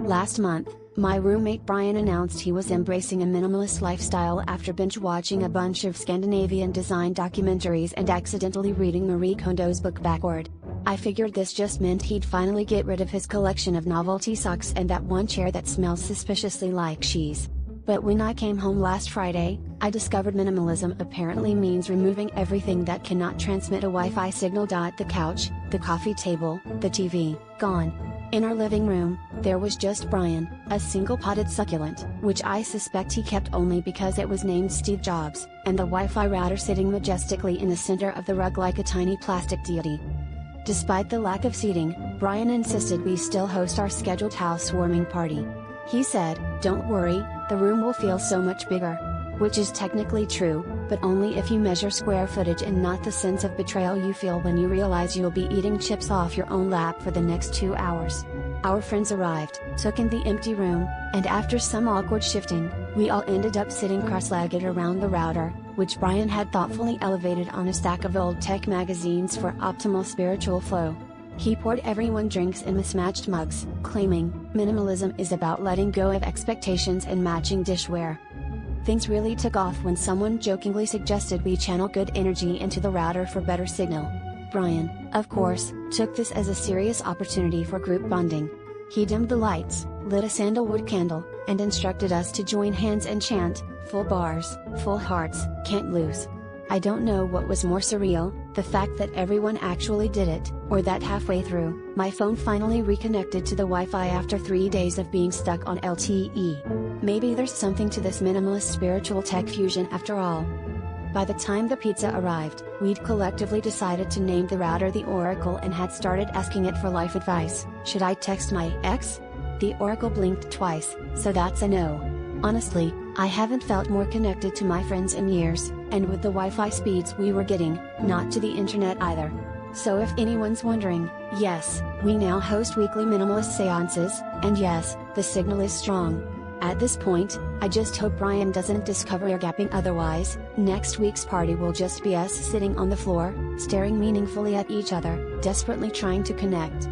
Last month, my roommate Brian announced he was embracing a minimalist lifestyle after binge-watching a bunch of Scandinavian design documentaries and accidentally reading Marie Kondo's book backward. I figured this just meant he'd finally get rid of his collection of novelty socks and that one chair that smells suspiciously like cheese. But when I came home last Friday, I discovered minimalism apparently means removing everything that cannot transmit a Wi-Fi signal. The couch, the coffee table, the TV, gone. In our living room, there was just Brian, a single potted succulent, which I suspect he kept only because it was named Steve Jobs, and the Wi-Fi router sitting majestically in the center of the rug like a tiny plastic deity. Despite the lack of seating, Brian insisted we still host our scheduled housewarming party. He said, "Don't worry, the room will feel so much bigger." Which is technically true, but only if you measure square footage and not the sense of betrayal you feel when you realize you'll be eating chips off your own lap for the next 2 hours. Our friends arrived, took in the empty room, and after some awkward shifting, we all ended up sitting cross-legged around the router, which Brian had thoughtfully elevated on a stack of old tech magazines for optimal spiritual flow. He poured everyone drinks in mismatched mugs, claiming, "Minimalism is about letting go of expectations and matching dishware." Things really took off when someone jokingly suggested we channel good energy into the router for better signal. Brian, of course, took this as a serious opportunity for group bonding. He dimmed the lights, lit a sandalwood candle, and instructed us to join hands and chant, "Full bars, full hearts, can't lose." I don't know what was more surreal, the fact that everyone actually did it, or that halfway through, my phone finally reconnected to the Wi-Fi after 3 days of being stuck on LTE. Maybe there's something to this minimalist spiritual tech fusion after all. By the time the pizza arrived, we'd collectively decided to name the router the Oracle and had started asking it for life advice. Should I text my ex? The Oracle blinked twice, so that's a no. Honestly, I haven't felt more connected to my friends in years, and with the Wi-Fi speeds we were getting, not to the internet either. So if anyone's wondering, yes, we now host weekly minimalist seances, and yes, the signal is strong. At this point, I just hope Brian doesn't discover air gapping otherwise. Next week's party will just be us sitting on the floor, staring meaningfully at each other, desperately trying to connect.